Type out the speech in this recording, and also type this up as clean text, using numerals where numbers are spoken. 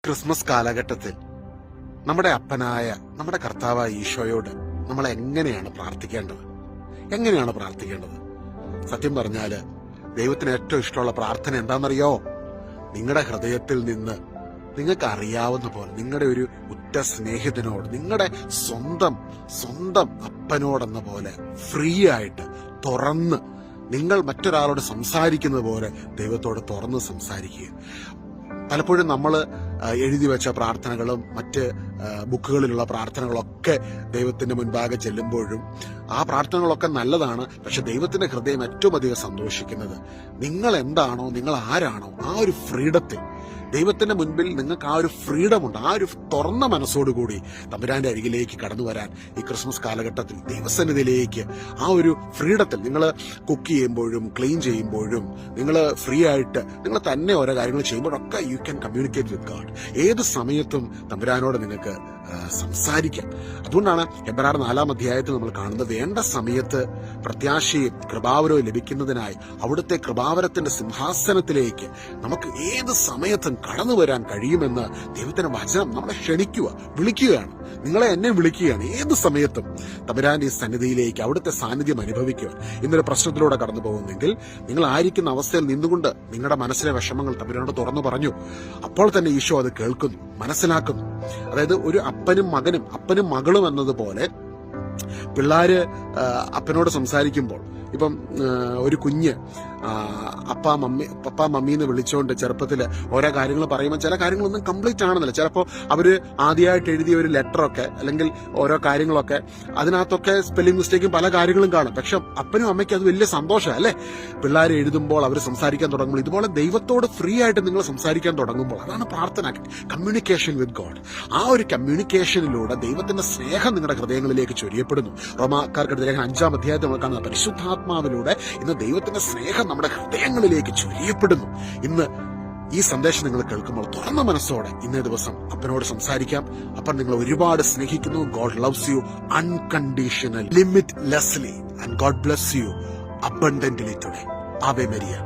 Christmas കാലഘട്ടത്തിൽ നമ്മുടെ അപ്പനായ നമ്മുടെ കർത്താവായ ഈശോയോട് നമ്മൾ എങ്ങനെയാണ് പ്രാർത്ഥിക്കേണ്ടത്? സത്യം പറഞ്ഞാല് ദൈവത്തിന് ഏറ്റവും ഇഷ്ടമുള്ള പ്രാർത്ഥന എന്താണെന്നറിയോ? നിങ്ങളുടെ ഹൃദയത്തിൽ നിന്ന് നിങ്ങൾക്ക് അറിയാവുന്ന പോലെ നിങ്ങളുടെ ഒരു ഉറ്റ സ്നേഹിതനോട്, നിങ്ങളുടെ സ്വന്തം അപ്പനോടെന്ന പോലെ ഫ്രീ ആയിട്ട് തുറന്ന് നിങ്ങൾ മറ്റൊരാളോട് സംസാരിക്കുന്നത് പോലെ ദൈവത്തോട് തുറന്ന് സംസാരിക്കുക. പലപ്പോഴും നമ്മൾ എഴുതി വെച്ച പ്രാർത്ഥനകളും മറ്റ് ബുക്കുകളിലുള്ള പ്രാർത്ഥനകളൊക്കെ ദൈവത്തിന്റെ മുൻപാകെ ചെല്ലുമ്പോഴും ആ പ്രാർത്ഥനകളൊക്കെ നല്ലതാണ്. പക്ഷെ ദൈവത്തിന്റെ ഹൃദയം ഏറ്റവും അധികം സന്തോഷിക്കുന്നത് നിങ്ങൾ എന്താണോ, നിങ്ങൾ ആരാണോ, ആ ഒരു ഫ്രീഡത്തിൽ ദൈവത്തിന്റെ മുൻപിൽ നിങ്ങൾക്ക് ആ ഒരു ഫ്രീഡമുണ്ട്. ആ ഒരു തുറന്ന മനസ്സോടുകൂടി തമ്പുരാന്റെ അരികിലേക്ക് കടന്നു വരാൻ ഈ ക്രിസ്മസ് കാലഘട്ടത്തിൽ ദൈവസന്നിധിയിലേക്ക് ആ ഒരു ഫ്രീഡത്തിൽ നിങ്ങൾ കുക്ക് ചെയ്യുമ്പോഴും ക്ലീൻ ചെയ്യുമ്പോഴും നിങ്ങൾ ഫ്രീ ആയിട്ട് നിങ്ങൾ തന്നെ ഓരോ കാര്യങ്ങൾ ചെയ്യുമ്പോഴൊക്കെ you can communicate with God. ഏത് സമയത്തും തമ്പുരാനോട് നിങ്ങൾക്ക് സംസാരിക്കാം. അതുകൊണ്ടാണ് എബ്രായർ 4-ാം അധ്യായത്തിൽ നമ്മൾ കാണുന്നത്, വേണ്ട സമയത്ത് പ്രത്യാശയും കൃപാവരവും ലഭിക്കുന്നതിനായി അവിടുത്തെ കൃപാവരത്തിന്റെ സിംഹാസനത്തിലേക്ക് നമുക്ക് ഏത് സമയത്തും കടന്നു വരാൻ കഴിയുമെന്ന് ദൈവത്തിന്റെ വചനം നമ്മളെ വിളിക്കുകയാണ്. നിങ്ങളെ എന്നെ വിളിക്കുകയാണ്. ഏത് സമയത്തും തമ്പുരാന്റെ ഈ സന്നിധിയിലേക്ക് അവിടുത്തെ സാന്നിധ്യം അനുഭവിക്കുവാൻ. ഇന്നൊരു പ്രശ്നത്തിലൂടെ കടന്നു പോകുന്നെങ്കിൽ നിങ്ങൾ ആയിരിക്കുന്ന അവസ്ഥയിൽ നിന്നുകൊണ്ട് നിങ്ങളുടെ മനസ്സിലെ വിഷമങ്ങൾ തമ്പുരാനോട് തുറന്നു പറഞ്ഞു. അപ്പോൾ തന്നെ ഈശോ അത് കേൾക്കുന്നു, മനസ്സിലാക്കുന്നു. അതായത് ഒരു അപ്പനും മകളും എന്നതുപോലെ പിള്ളേര് അപ്പനോട് സംസാരിക്കുമ്പോൾ, ഇപ്പം ഒരു കുഞ്ഞ് പപ്പ മമ്മി എന്ന് വിളിച്ചുകൊണ്ട് ചെറുപ്പത്തില് ഓരോ കാര്യങ്ങൾ പറയുമ്പോൾ ചില കാര്യങ്ങളൊന്നും കംപ്ലീറ്റ് ആണെന്നില്ല. ചിലപ്പോൾ അവര് ആദ്യമായിട്ട് എഴുതിയ ഒരു ലെറ്ററൊക്കെ അല്ലെങ്കിൽ ഓരോ കാര്യങ്ങളൊക്കെ അതിനകത്തൊക്കെ സ്പെല്ലിംഗ് മിസ്റ്റേക്കും പല കാര്യങ്ങളും കാണും. പക്ഷെ അപ്പനും അമ്മയ്ക്കും അത് വലിയ സന്തോഷം അല്ലേ? പിള്ളേർ എഴുതുമ്പോൾ അവർ സംസാരിക്കാൻ തുടങ്ങുമ്പോൾ, ഇതുപോലെ ദൈവത്തോട് ഫ്രീ ആയിട്ട് നിങ്ങൾ സംസാരിക്കാൻ തുടങ്ങുമ്പോൾ, അതാണ് പ്രാർത്ഥന, കമ്മ്യൂണിക്കേഷൻ വിത്ത് ഗോഡ്. ആ ഒരു കമ്മ്യൂണിക്കേഷനിലൂടെ ദൈവത്തിന്റെ സ്നേഹം നിങ്ങളുടെ ഹൃദയങ്ങളിലേക്ക് ചൊരിയപ്പെടുന്നു. റോമാക്കാർക്കെതിരെ 5-ാം അധ്യായത്തിൽ നമ്മൾ കാണുന്ന പരിശുദ്ധാത്മാവിലൂടെ ഇന്ന് ദൈവത്തിന്റെ സ്നേഹം നമ്മുടെ ഹൃദയങ്ങളിലേക്ക് ചൊരിയപ്പെടുന്നു. ഇന്ന് ഈ സന്ദേശം നിങ്ങൾ കേൾക്കുമ്പോൾ തുറന്ന മനസ്സോടെ ഇന്നേ ദിവസം അപ്പനോട് സംസാരിക്കാം. അപ്പൻ നിങ്ങൾ ഒരുപാട് സ്നേഹിക്കുന്നു. God loves you unconditional, limitlessly, and God bless you abundantly today. Ave Maria.